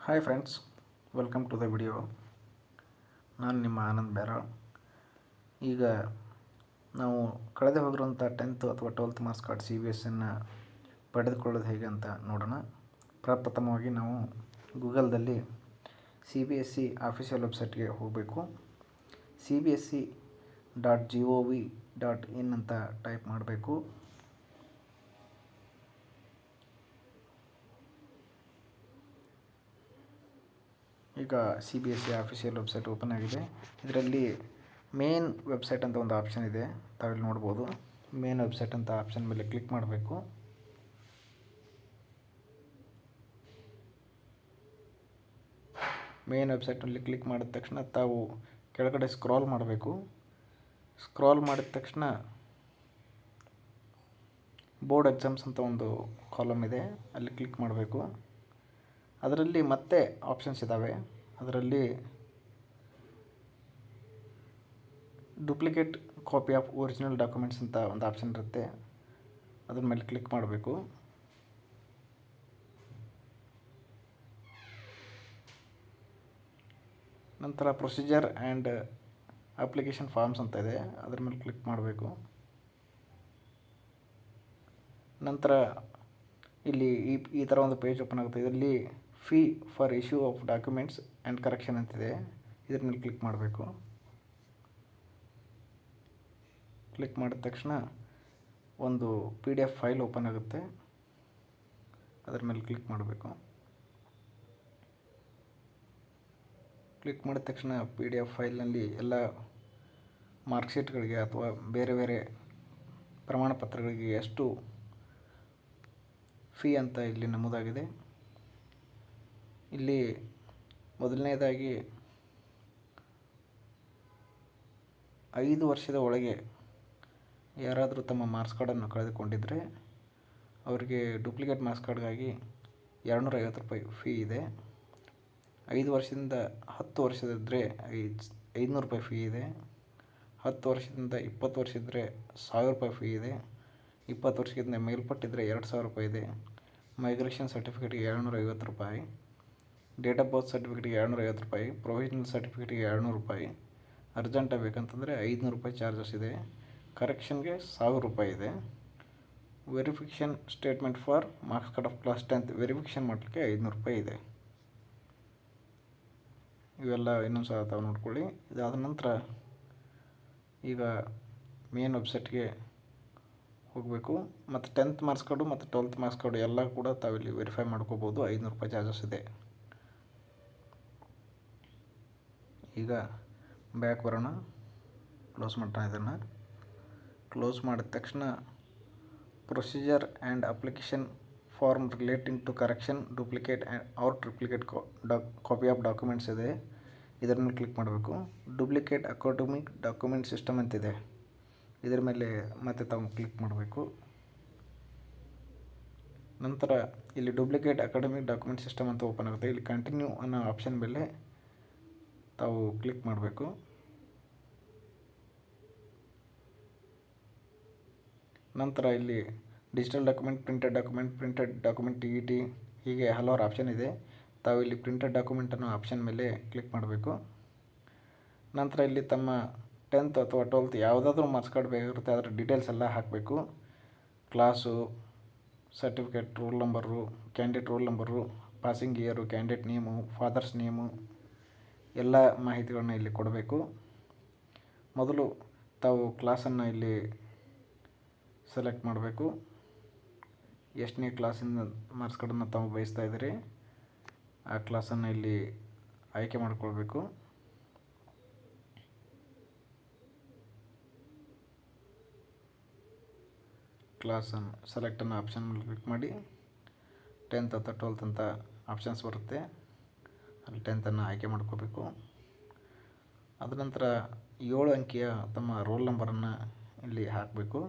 Hi friends, welcome to the video. ನಾನು ನಿಮ್ಮ ಆನಂದ್ ಬೇರಾಳ್. ಈಗ ನಾವು ಕಳೆದು ಹೋಗಿರುವಂಥ 10th ಅಥವಾ 12th ಮಾರ್ಕ್ಸ್ ಕಾರ್ಡ್ CBSE ಪಡೆದುಕೊಳ್ಳೋದು ಹೇಗೆ ಅಂತ ನೋಡೋಣ. ಪ್ರಪ್ರಥಮವಾಗಿ ನಾವು ಗೂಗಲ್ದಲ್ಲಿ CBSE ಆಫಿಷಿಯಲ್ ವೆಬ್ಸೈಟ್ಗೆ ಹೋಗಬೇಕು. cbse.gov.in ಅಂತ ಟೈಪ್ ಮಾಡಬೇಕು. ಈಗ CBSE ಆಫಿಷಿಯಲ್ ವೆಬ್ಸೈಟ್ ಓಪನ್ ಆಗಿದೆ. ಇದರಲ್ಲಿ ಮೇನ್ ವೆಬ್ಸೈಟ್ ಅಂತ ಒಂದು ಆಪ್ಷನ್ ಇದೆ, ತಾವಿಲ್ಲಿ ನೋಡ್ಬೋದು. ಮೇನ್ ವೆಬ್ಸೈಟ್ ಅಂತ ಆಪ್ಷನ್ ಮೇಲೆ ಕ್ಲಿಕ್ ಮಾಡಬೇಕು. ಮೇನ್ ವೆಬ್ಸೈಟಲ್ಲಿ ಕ್ಲಿಕ್ ಮಾಡಿದ ತಕ್ಷಣ ತಾವು ಕೆಳಗಡೆ ಸ್ಕ್ರಾಲ್ ಮಾಡಬೇಕು. ಸ್ಕ್ರಾಲ್ ಮಾಡಿದ ತಕ್ಷಣ ಬೋರ್ಡ್ ಎಕ್ಸಾಮ್ಸ್ ಅಂತ ಒಂದು ಕಾಲಮ್ ಇದೆ, ಅಲ್ಲಿ ಕ್ಲಿಕ್ ಮಾಡಬೇಕು. ಅದರಲ್ಲಿ ಮತ್ತೆ ಆಪ್ಷನ್ಸ್ ಇದ್ದಾವೆ. ಅದರಲ್ಲಿ duplicate copy of original documents ಅಂತ ಒಂದು ಆಪ್ಷನ್ ಇರುತ್ತೆ, ಅದ್ರ ಮೇಲೆ ಕ್ಲಿಕ್ ಮಾಡಬೇಕು. ನಂತರ ಪ್ರೊಸೀಜರ್ ಆ್ಯಂಡ್ ಅಪ್ಲಿಕೇಶನ್ ಫಾರ್ಮ್ಸ್ ಅಂತ ಇದೆ, ಅದ್ರ ಮೇಲೆ ಕ್ಲಿಕ್ ಮಾಡಬೇಕು. ನಂತರ ಇಲ್ಲಿ ಈ ಥರ ಒಂದು ಪೇಜ್ ಓಪನ್ ಆಗುತ್ತೆ. ಇದರಲ್ಲಿ fee for issue of documents and correction ಅಂತಿದೆ, ಇದ್ರ ಮೇಲೆ ಕ್ಲಿಕ್ ಮಾಡಬೇಕು. ಕ್ಲಿಕ್ ಮಾಡಿದ ತಕ್ಷಣ ಒಂದು PDF ಫೈಲ್ ಓಪನ್ ಆಗುತ್ತೆ, ಅದರ ಮೇಲೆ ಕ್ಲಿಕ್ ಮಾಡಬೇಕು. ಕ್ಲಿಕ್ ಮಾಡಿದ ತಕ್ಷಣ PDF ಫೈಲ್ನಲ್ಲಿ ಎಲ್ಲ ಮಾರ್ಕ್ಶೀಟ್ಗಳಿಗೆ ಅಥವಾ ಬೇರೆ ಬೇರೆ ಪ್ರಮಾಣ ಪತ್ರಗಳಿಗೆ ಎಷ್ಟು ಫೀ ಅಂತ ಇಲ್ಲಿ ನಮೂದಾಗಿದೆ. ಇಲ್ಲಿ ಮೊದಲನೇದಾಗಿ 5 ವರ್ಷದ ಒಳಗೆ ಯಾರಾದರೂ ತಮ್ಮ ಮಾರ್ಕ್ಸ್ ಕಾರ್ಡನ್ನು ಕಳೆದುಕೊಂಡಿದ್ದರೆ ಅವರಿಗೆ ಡೂಪ್ಲಿಕೇಟ್ ಮಾರ್ಕ್ಸ್ ಕಾರ್ಡ್ಗಾಗಿ 250 ರೂಪಾಯಿ ಫೀ ಇದೆ. 5 ವರ್ಷದಿಂದ 10 ವರ್ಷದಿದ್ದರೆ 500 ರೂಪಾಯಿ ಫೀ ಇದೆ. 10 ವರ್ಷದಿಂದ 20 ವರ್ಷ ಇದ್ದರೆ 1000 ರೂಪಾಯಿ ಫೀ ಇದೆ. 20 ವರ್ಷಕ್ಕಿಂತ ಮೇಲ್ಪಟ್ಟಿದ್ದರೆ 2000 ರೂಪಾಯಿ ಇದೆ. ಮೈಗ್ರೇಷನ್ ಸರ್ಟಿಫಿಕೇಟ್ಗೆ 250 ರೂಪಾಯಿ, ಡೇಟ್ ಆಫ್ ಬರ್ತ್ ಸರ್ಟಿಫಿಕೇಟ್ಗೆ 250 ರೂಪಾಯಿ, ಪ್ರೊವಿಷನಲ್ ಸರ್ಟಿಫಿಕೇಟ್ಗೆ 200 ರೂಪಾಯಿ, ಅರ್ಜೆಂಟಾಗಿ ಬೇಕಂತಂದರೆ 500 ರೂಪಾಯಿ ಚಾರ್ಜಸ್ ಇದೆ. ಕರೆಕ್ಷನ್ಗೆ 1000 ರೂಪಾಯಿ ಇದೆ. Verification statement for marks card of class 10th verification ಮಾಡಲಿಕ್ಕೆ 500 ರೂಪಾಯಿ ಇದೆ. ಇವೆಲ್ಲ ಇನ್ನೊಂದು ಸಲ ತಾವು ನೋಡ್ಕೊಳ್ಳಿ. ಇದಾದ ನಂತರ ಈಗ ಮೇನ್ ವೆಬ್ಸೈಟ್ಗೆ ಹೋಗಬೇಕು ಮತ್ತು 10th ಮಾರ್ಕ್ಸ್ ಕಾರ್ಡು ಮತ್ತು 12th ಮಾರ್ಕ್ಸ್ ಕಾರ್ಡು ಎಲ್ಲ ಕೂಡ ತಾವಿಲ್ಲಿ ವೆರಿಫೈ ಮಾಡ್ಕೋಬೋದು. 500 ರೂಪಾಯಿ ಚಾರ್ಜಸ್ ಇದೆ. ಈಗ ಬ್ಯಾಕ್ ಬರೋಣ. ಕ್ಲೋಸ್ ಮಾಡೋಣ. ಇದನ್ನು ಕ್ಲೋಸ್ ಮಾಡಿದ ತಕ್ಷಣ procedure and application form relating to correction duplicate or triplicate copy of documents ಇದೆ, ಇದರ ಮೇಲೆ ಕ್ಲಿಕ್ ಮಾಡಬೇಕು. ಡೂಪ್ಲಿಕೇಟ್ ಅಕಾಡೆಮಿಕ್ ಡಾಕ್ಯುಮೆಂಟ್ ಸಿಸ್ಟಮ್ ಅಂತಿದೆ, ಇದರ ಮೇಲೆ ಮತ್ತೆ ತಾವು ಕ್ಲಿಕ್ ಮಾಡಬೇಕು. ನಂತರ ಇಲ್ಲಿ ಡೂಪ್ಲಿಕೇಟ್ ಅಕಾಡೆಮಿಕ್ ಡಾಕ್ಯುಮೆಂಟ್ ಸಿಸ್ಟಮ್ ಅಂತ ಓಪನ್ ಆಗುತ್ತೆ. ಇಲ್ಲಿ ಕಂಟಿನ್ಯೂ ಅನ್ನೋ ಆಪ್ಷನ್ ಮೇಲೆ ತಾವು ಕ್ಲಿಕ್ ಮಾಡಬೇಕು. ನಂತರ ಇಲ್ಲಿ digital document, printed document TET ಹೀಗೆ ಹಲವಾರು ಆಪ್ಷನ್ ಇದೆ. ತಾವು ಇಲ್ಲಿ ಪ್ರಿಂಟೆಡ್ ಡಾಕ್ಯುಮೆಂಟ್ ಅನ್ನೋ ಆಪ್ಷನ್ ಮೇಲೆ ಕ್ಲಿಕ್ ಮಾಡಬೇಕು. ನಂತರ ಇಲ್ಲಿ ತಮ್ಮ 10th ಅಥವಾ 12th ಯಾವುದಾದ್ರೂ ಮಾರ್ಕ್ಸ್ ಕಾರ್ಡ್ ಬೇಕಾಗಿರುತ್ತೆ, ಅದರ ಡೀಟೇಲ್ಸ್ ಎಲ್ಲ ಹಾಕಬೇಕು. Class, certificate, roll number, candidate roll number, passing year, candidate name, father's name ಎಲ್ಲ ಮಾಹಿತಿಗಳನ್ನ ಇಲ್ಲಿ ಕೊಡಬೇಕು. ಮೊದಲು ತಾವು ಕ್ಲಾಸನ್ನು ಇಲ್ಲಿ ಸೆಲೆಕ್ಟ್ ಮಾಡಬೇಕು. ಎಷ್ಟನೇ ಕ್ಲಾಸಿಂದ ಮಾರ್ಕ್ಸ್ ಕಾರ್ಡನ್ನು ತಾವು ಬಯಸ್ತಾ ಇದ್ದೀರಿ ಆ ಕ್ಲಾಸನ್ನು ಇಲ್ಲಿ ಆಯ್ಕೆ ಮಾಡಿಕೊಳ್ಬೇಕು. ಕ್ಲಾಸನ್ನು ಸೆಲೆಕ್ಟ್ ಅನ್ನೋ ಆಪ್ಷನ್ ಮೇಲೆ ಕ್ಲಿಕ್ ಮಾಡಿ 10th ಅಥವಾ 12th ಅಂತ ಆಪ್ಷನ್ಸ್ ಬರುತ್ತೆ, ಅಲ್ಲಿ 10th ಆಯ್ಕೆ ಮಾಡ್ಕೋಬೇಕು. ಅದ ನಂತರ 7 ಅಂಕಿಯ ತಮ್ಮ ರೋಲ್ ನಂಬರನ್ನು ಇಲ್ಲಿ ಹಾಕಬೇಕು.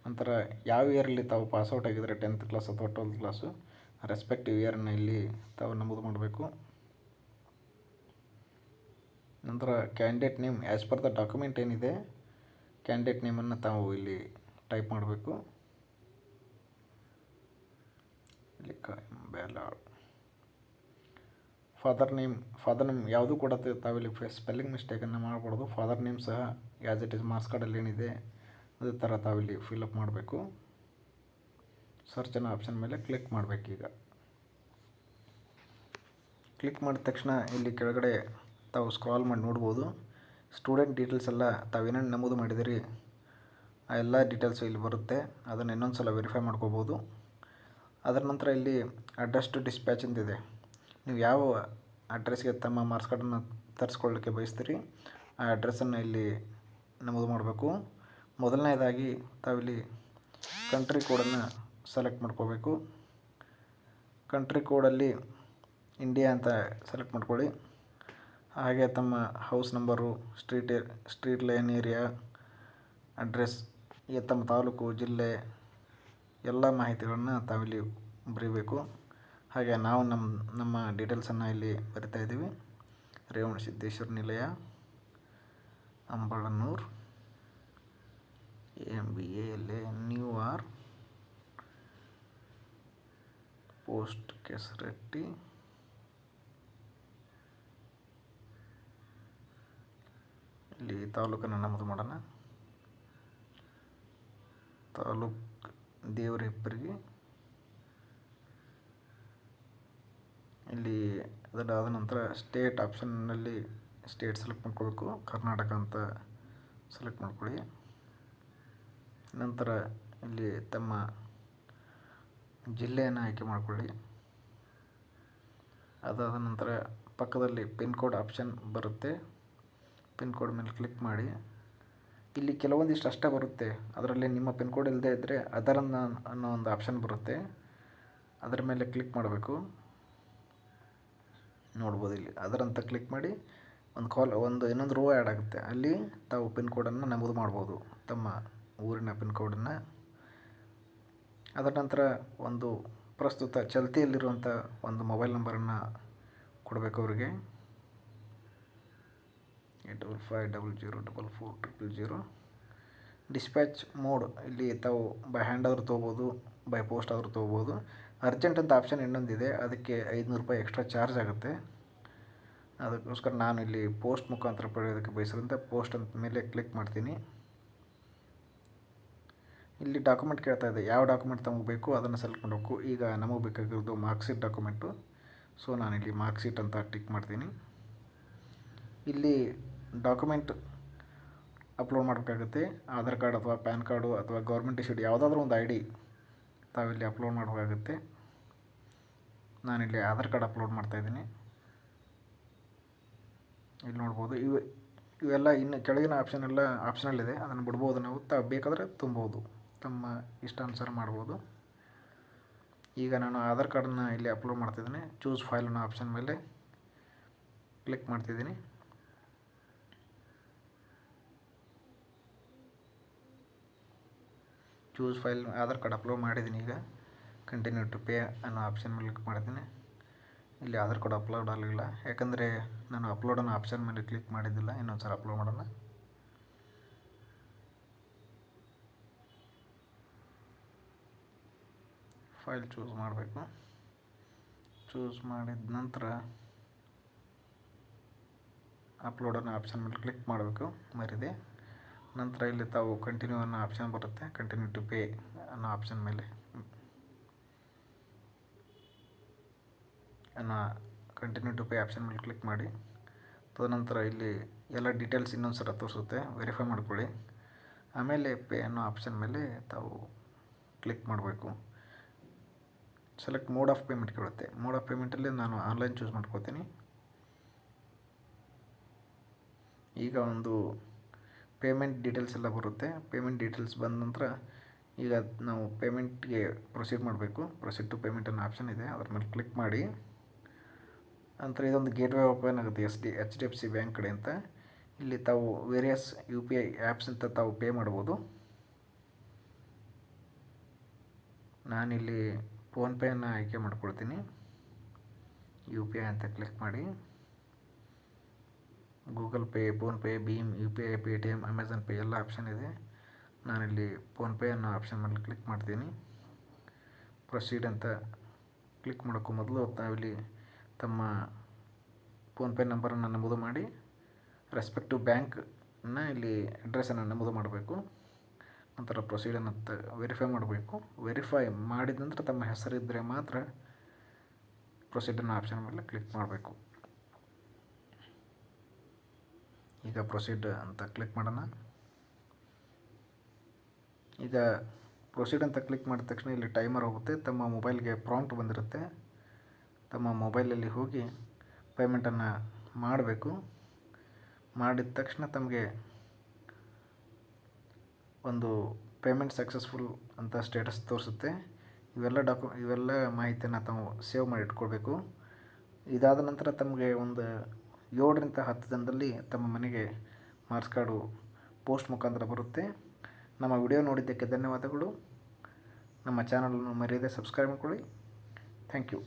ನಂತರ ಯಾವ ಇಯರಲ್ಲಿ ತಾವು ಪಾಸ್ಔಟ್ ಆಗಿದ್ದರೆ 10th ಕ್ಲಾಸ್ ಅಥವಾ 12th ಕ್ಲಾಸು ರೆಸ್ಪೆಕ್ಟಿವ್ ಇಯರನ್ನು ಇಲ್ಲಿ ತಾವು ನಮೂದು ಮಾಡಬೇಕು. ನಂತರ candidate name as per the document ಏನಿದೆ ಕ್ಯಾಂಡಿಡೇಟ್ ನೇಮನ್ನು ತಾವು ಇಲ್ಲಿ ಟೈಪ್ ಮಾಡಬೇಕು. ಇಲ್ಲಿ ಬೇಲಾಳ್. ಫಾದರ್ ನೇಮ್ ಯಾವುದೂ ಕೂಡ ತಾವಿಲ್ಲಿ ಸ್ಪೆಲ್ಲಿಂಗ್ ಮಿಸ್ಟೇಕನ್ನು ಮಾಡಬಾರ್ದು. ಫಾದರ್ ನೇಮ್ ಸಹ ಆ್ಯಸ್ ಇಟ್ ಈಸ್ ಮಾರ್ಕ್ಸ್ ಕಾರ್ಡಲ್ಲಿ ಏನಿದೆ ಅದೇ ಥರ ತಾವಿಲ್ಲಿ ಫಿಲಪ್ ಮಾಡಬೇಕು. ಸರ್ಚ್ ಅನ್ನೋ ಆಪ್ಷನ್ ಮೇಲೆ ಕ್ಲಿಕ್ ಮಾಡಬೇಕೀಗ. ಕ್ಲಿಕ್ ಮಾಡಿದ ತಕ್ಷಣ ಇಲ್ಲಿ ಕೆಳಗಡೆ ತಾವು ಸ್ಕ್ರಾಲ್ ಮಾಡಿ ನೋಡ್ಬೋದು. ಸ್ಟೂಡೆಂಟ್ ಡೀಟೇಲ್ಸ್ ಎಲ್ಲ ತಾವೇನೇನು ನಮೂದು ಮಾಡಿದಿರಿ ಆ ಎಲ್ಲ ಡೀಟೇಲ್ಸು ಇಲ್ಲಿ ಬರುತ್ತೆ. ಅದನ್ನು ಇನ್ನೊಂದು ಸಲ ವೆರಿಫೈ ಮಾಡ್ಕೋಬೋದು. ಅದರ ನಂತರ ಇಲ್ಲಿ ಅಡ್ರೆಸ್ ಟು ಡಿಸ್ಪ್ಯಾಚ್ ಅಂತಿದೆ. ನೀವು ಯಾವ ಅಡ್ರೆಸ್ಗೆ ತಮ್ಮ ಮಾರ್ಕ್ಸ್ ಕಾರ್ಡನ್ನು ತರಿಸ್ಕೊಳ್ಳಿಕ್ಕೆ ಬಯಸ್ತೀರಿ ಆ ಅಡ್ರೆಸ್ಸನ್ನು ಇಲ್ಲಿ ನಮೂದು ಮಾಡಬೇಕು. ಮೊದಲನೇದಾಗಿ ತಾವಿಲ್ಲಿ ಕಂಟ್ರಿ ಕೋಡನ್ನು ಸೆಲೆಕ್ಟ್ ಮಾಡ್ಕೋಬೇಕು. ಕಂಟ್ರಿ ಕೋಡಲ್ಲಿ ಇಂಡಿಯಾ ಅಂತ ಸೆಲೆಕ್ಟ್ ಮಾಡ್ಕೊಳ್ಳಿ. ಹಾಗೆ ತಮ್ಮ house number, street line area, address, ತಮ್ಮ ತಾಲೂಕು, ಜಿಲ್ಲೆ ಎಲ್ಲ ಮಾಹಿತಿಗಳನ್ನು ತಾವಿಲ್ಲಿ ಬರೀಬೇಕು. ಹಾಗೆ ನಾವು ನಮ್ಮ ಡೀಟೇಲ್ಸನ್ನು ಇಲ್ಲಿ ಬರಿತಾ ಇದ್ದೀವಿ. ರೇವಣಸಿದ್ದೇಶ್ವರ ನಿಲಯ, ಅಂಬಳನ್ನೂರು, AMBA ನ್ಯೂಆರ್, ಪೋಸ್ಟ್ ಕೆಸರಟ್ಟಿ, ಇಲ್ಲಿ ತಾಲೂಕನ್ನು ನಮೂದು ಮಾಡೋಣ. ತಾಲೂಕು ದೇವರಹಿಪ್ಪರಿಗೆ. ಇಲ್ಲಿ ಅದರಾದ ನಂತರ ಸ್ಟೇಟ್ ಆಪ್ಷನ್ನಲ್ಲಿ ಸ್ಟೇಟ್ ಸೆಲೆಕ್ಟ್ ಮಾಡ್ಕೋಬೇಕು. ಕರ್ನಾಟಕ ಅಂತ ಸೆಲೆಕ್ಟ್ ಮಾಡ್ಕೊಳ್ಳಿ. ನಂತರ ಇಲ್ಲಿ ತಮ್ಮ ಜಿಲ್ಲೆಯನ್ನು ಆಯ್ಕೆ ಮಾಡಿಕೊಳ್ಳಿ. ಅದಾದ ನಂತರ ಪಕ್ಕದಲ್ಲಿ ಪಿನ್ ಕೋಡ್ ಆಪ್ಷನ್ ಬರುತ್ತೆ. ಪಿನ್ ಕೋಡ್ ಮೇಲೆ ಕ್ಲಿಕ್ ಮಾಡಿ. ಇಲ್ಲಿ ಕೆಲವೊಂದಿಷ್ಟು ಅಷ್ಟೇ ಬರುತ್ತೆ. ಅದರಲ್ಲಿ ನಿಮ್ಮ ಪಿನ್ ಕೋಡ್ ಇಲ್ಲದೇ ಇದ್ದರೆ ಅದರನ್ನು ಅನ್ನೋ ಒಂದು ಆಪ್ಷನ್ ಬರುತ್ತೆ. ಅದರ ಮೇಲೆ ಕ್ಲಿಕ್ ಮಾಡಬೇಕು. ನೋಡ್ಬೋದು ಇಲ್ಲಿ ಅದರಂತ ಕ್ಲಿಕ್ ಮಾಡಿ ಇನ್ನೊಂದು ರೋ ಆ್ಯಡ್ ಆಗುತ್ತೆ. ಅಲ್ಲಿ ತಾವು ಪಿನ್ ಕೋಡನ್ನು ನಮೂದು ಮಾಡ್ಬೋದು, ತಮ್ಮ ಊರಿನ ಪಿನ್ ಕೋಡನ್ನು. ಅದರ ನಂತರ ಒಂದು ಪ್ರಸ್ತುತ ಚಾಲ್ತಿಯಲ್ಲಿರುವಂಥ ಒಂದು ಮೊಬೈಲ್ ನಂಬರನ್ನು ಕೊಡಬೇಕು ಅವರಿಗೆ. 85504400. ಡಿಸ್ಪ್ಯಾಚ್ ಮೋಡ್ ಇಲ್ಲಿ ತಾವು ಬೈ ಹ್ಯಾಂಡ್ ಆದರೂ ತೊಗೋಬೋದು, ಬೈ ಪೋಸ್ಟ್ ಆದರೂ ತೊಗೋಬೋದು. ಅರ್ಜೆಂಟ್ ಅಂತ ಆಪ್ಷನ್ ಇನ್ನೊಂದಿದೆ, ಅದಕ್ಕೆ 500 ರೂಪಾಯಿ ಎಕ್ಸ್ಟ್ರಾ ಚಾರ್ಜ್ ಆಗುತ್ತೆ. ಅದಕ್ಕೋಸ್ಕರ ನಾನು ಇಲ್ಲಿ ಪೋಸ್ಟ್ ಮುಖಾಂತರ ಪಡೆಯೋದಕ್ಕೆ ಬಯಸಿದಂತೆ ಪೋಸ್ಟ್ ಅಂತ ಮೇಲೆ ಕ್ಲಿಕ್ ಮಾಡ್ತೀನಿ. ಇಲ್ಲಿ ಡಾಕ್ಯುಮೆಂಟ್ ಕೇಳ್ತಾ ಇದೆ. ಯಾವ ಡಾಕ್ಯುಮೆಂಟ್ ತಮಗೆ ಬೇಕು ಅದನ್ನು ಸೆಲೆಕ್ಟ್ ಮಾಡಬೇಕು. ಈಗ ನಮಗೆ ಬೇಕಾಗಿರೋದು ಮಾರ್ಕ್ಶೀಟ್ ಡಾಕ್ಯುಮೆಂಟು. ಸೊ ನಾನಿಲ್ಲಿ ಮಾರ್ಕ್ಶೀಟ್ ಅಂತ ಟಿಕ್ ಮಾಡ್ತೀನಿ. ಇಲ್ಲಿ ಡಾಕ್ಯುಮೆಂಟ್ ಅಪ್ಲೋಡ್ ಮಾಡಬೇಕಾಗುತ್ತೆ. ಆಧಾರ್ ಕಾರ್ಡ್ ಅಥವಾ ಪ್ಯಾನ್ ಕಾರ್ಡು ಅಥವಾ ಗೌರ್ಮೆಂಟ್ ಇಶ್ಯೂಡ್ ಯಾವುದಾದ್ರೂ ಒಂದು ID ತಾವಿಲ್ಲಿ ಅಪ್ಲೋಡ್ ಮಾಡಬೇಕಾಗುತ್ತೆ. ನಾನಿಲ್ಲಿ ಆಧಾರ್ ಕಾರ್ಡ್ ಅಪ್ಲೋಡ್ ಮಾಡ್ತಾಯಿದ್ದೀನಿ. ಇಲ್ಲಿ ನೋಡ್ಬೋದು ಇವೆಲ್ಲ ಇನ್ನು ಕೆಳಗಿನ ಆಪ್ಷನ್ ಎಲ್ಲ ಆಪ್ಷನಲ್ ಇದೆ. ಅದನ್ನು ಬಿಡ್ಬೋದು, ನಾವು ಬೇಕಾದರೆ ತುಂಬೋದು, ತಮ್ಮ ಇಷ್ಟಾನುಸಾರ ಮಾಡ್ಬೋದು. ಈಗ ನಾನು ಆಧಾರ್ ಕಾರ್ಡನ್ನು ಇಲ್ಲಿ ಅಪ್ಲೋಡ್ ಮಾಡ್ತಿದ್ದೀನಿ. ಚೂಸ್ ಫೈಲ್ ಅನ್ನೋ ಆಪ್ಷನ್ ಮೇಲೆ ಕ್ಲಿಕ್ ಮಾಡ್ತಿದ್ದೀನಿ. Choose file Aadhaar card upload ಮಾಡಿದ್ದೀನಿ. ಈಗ ಕಂಟಿನ್ಯೂ ಟು ಪೇ ಅನ್ನೋ ಆಪ್ಷನ್ ಮೇಲೆ ಕ್ಲಿಕ್ ಮಾಡಿದ್ದೀನಿ. ಇಲ್ಲಿ ಆಧಾರ್ ಕಾರ್ಡ್ ಅಪ್ಲೋಡ್ ಆಗಲಿಲ್ಲ, ಯಾಕಂದರೆ ನಾನು ಅಪ್ಲೋಡ್ ಅನ್ನೋ ಆಪ್ಷನ್ ಮೇಲೆ ಕ್ಲಿಕ್ ಮಾಡಿದ್ದಿಲ್ಲ. ಇನ್ನೊಂದು ಸಲ ಅಪ್ಲೋಡ್ ಮಾಡೋಣ. ಫೈಲ್ ಚೂಸ್ ಮಾಡಬೇಕು. ಚೂಸ್ ಮಾಡಿದ ನಂತರ ಅಪ್ಲೋಡ್ ಅನ್ನೋ ಆಪ್ಷನ್ ಮೇಲೆ ಕ್ಲಿಕ್ ಮಾಡಬೇಕು, ಮರಿದೆ. ನಂತರ ಇಲ್ಲಿ ತಾವು ಕಂಟಿನ್ಯೂ ಅನ್ನೋ ಆಪ್ಷನ್ ಬರುತ್ತೆ. ಕಂಟಿನ್ಯೂ ಟು ಪೇ ಅನ್ನೋ ಆಪ್ಷನ್ ಮೇಲೆ ಕಂಟಿನ್ಯೂ ಟು ಪೇ ಆಪ್ಷನ್ ಮೇಲೆ ಕ್ಲಿಕ್ ಮಾಡಿ. ತದನಂತರ ಇಲ್ಲಿ ಎಲ್ಲ ಡೀಟೇಲ್ಸ್ ಇನ್ನೊಂದು ಸಲ ತೋರಿಸುತ್ತೆ, ವೆರಿಫೈ ಮಾಡ್ಕೊಳ್ಳಿ. ಆಮೇಲೆ ಪೇ ಅನ್ನೋ ಆಪ್ಷನ್ ಮೇಲೆ ತಾವು ಕ್ಲಿಕ್ ಮಾಡಬೇಕು. ಸೆಲೆಕ್ಟ್ ಮೋಡ್ ಆಫ್ ಪೇಮೆಂಟ್ ಕೇಳುತ್ತೆ. ಮೋಡ್ ಆಫ್ ಪೇಮೆಂಟಲ್ಲಿ ನಾನು ಆನ್ಲೈನ್ ಚೂಸ್ ಮಾಡ್ಕೋತೀನಿ. ಈಗ ಒಂದು ಪೇಮೆಂಟ್ ಡೀಟೇಲ್ಸ್ ಎಲ್ಲ ಬರುತ್ತೆ. ಪೇಮೆಂಟ್ ಡೀಟೇಲ್ಸ್ ಬಂದ ನಂತರ ಈಗ ನಾವು ಪೇಮೆಂಟ್ಗೆ ಪ್ರೊಸೀಡ್ ಮಾಡಬೇಕು. ಪ್ರೊಸೀಡ್ ಟು ಪೇಮೆಂಟ್ ಅನ್ನೋ ಆಪ್ಷನ್ ಇದೆ, ಅದ್ರ ಮೇಲೆ ಕ್ಲಿಕ್ ಮಾಡಿ. ನಂತರ ಇದೊಂದು ಗೇಟ್ವೇ ಓಪನ್ ಆಗುತ್ತೆ HDFC ಬ್ಯಾಂಕ್ ಕಡೆ ಅಂತ. ಇಲ್ಲಿ ತಾವು ವೇರಿಯಸ್ UPI ಆ್ಯಪ್ಸ್ ಅಂತ ತಾವು ಪೇ ಮಾಡ್ಬೋದು. ನಾನಿಲ್ಲಿ ಫೋನ್ಪೇಯನ್ನು ಆಯ್ಕೆ ಮಾಡ್ಕೊಳ್ತೀನಿ. UPI ಅಂತ ಕ್ಲಿಕ್ ಮಾಡಿ ಗೂಗಲ್ ಪೇ, ಫೋನ್ಪೇ, ಭೀಮ್, UPI, Paytm, ಅಮೆಝಾನ್ ಪೇ ಎಲ್ಲ ಆಪ್ಷನ್ ಇದೆ. ನಾನಿಲ್ಲಿ ಫೋನ್ಪೇ ಅನ್ನೋ ಆಪ್ಷನ್ ಮೇಲೆ ಕ್ಲಿಕ್ ಮಾಡ್ತೀನಿ. ಪ್ರೊಸೀಡ್ ಅಂತ ಕ್ಲಿಕ್ ಮಾಡೋಕ್ಕೂ ಮೊದಲು ತಾವಿಲ್ಲಿ ತಮ್ಮ ಫೋನ್ಪೇ ನಂಬರನ್ನು ನಮೂದು ಮಾಡಿ ರೆಸ್ಪೆಕ್ಟಿವ್ ಬ್ಯಾಂಕ್ನ ಇಲ್ಲಿ ಅಡ್ರೆಸ್ಸನ್ನು ನಮೂದು ಮಾಡಬೇಕು. ನಂತರ ಪ್ರೊಸೀಡನ್ನು ವೆರಿಫೈ ಮಾಡಬೇಕು. ವೆರಿಫೈ ಮಾಡಿದ ನಂತರ ತಮ್ಮ ಹೆಸರಿದ್ದರೆ ಮಾತ್ರ ಪ್ರೊಸೀಡನ್ನು ಆಪ್ಷನ್ ಮೇಲೆ ಕ್ಲಿಕ್ ಮಾಡಬೇಕು. ಈಗ ಪ್ರೊಸೀಡ್ ಅಂತ ಕ್ಲಿಕ್ ಮಾಡೋಣ. ಈಗ ಪ್ರೊಸೀಡ್ ಅಂತ ಕ್ಲಿಕ್ ಮಾಡಿದ ತಕ್ಷಣ ಇಲ್ಲಿ ಟೈಮರ್ ಹೋಗುತ್ತೆ. ತಮ್ಮ ಮೊಬೈಲ್ಗೆ ಪ್ರಾಂಪ್ಟ್ ಬಂದಿರುತ್ತೆ. ತಮ್ಮ ಮೊಬೈಲಲ್ಲಿ ಹೋಗಿ ಪೇಮೆಂಟನ್ನು ಮಾಡಬೇಕು. ಮಾಡಿದ ತಕ್ಷಣ ತಮಗೆ ಒಂದು ಪೇಮೆಂಟ್ ಸಕ್ಸಸ್ಫುಲ್ ಅಂತ ಸ್ಟೇಟಸ್ ತೋರಿಸುತ್ತೆ. ಇವೆಲ್ಲ ಮಾಹಿತಿಯನ್ನು ತಾವು ಸೇವ್ ಮಾಡಿ ಇಟ್ಕೊಳ್ಬೇಕು. ಇದಾದ ನಂತರ ತಮಗೆ ಒಂದು 7ರಿಂದ 10 ದಿನದಲ್ಲಿ ತಮ್ಮ ಮನೆಗೆ ಮಾರ್ಕ್ಸ್ ಕಾರ್ಡು ಪೋಸ್ಟ್ ಮುಖಾಂತರ ಬರುತ್ತೆ. ನಮ್ಮ ವಿಡಿಯೋ ನೋಡಿದ್ದಕ್ಕೆ ಧನ್ಯವಾದಗಳು. ನಮ್ಮ ಚಾನಲನ್ನು ಮರೆಯದೆ ಸಬ್ಸ್ಕ್ರೈಬ್ ಮಾಡಿಕೊಳ್ಳಿ. Thank you.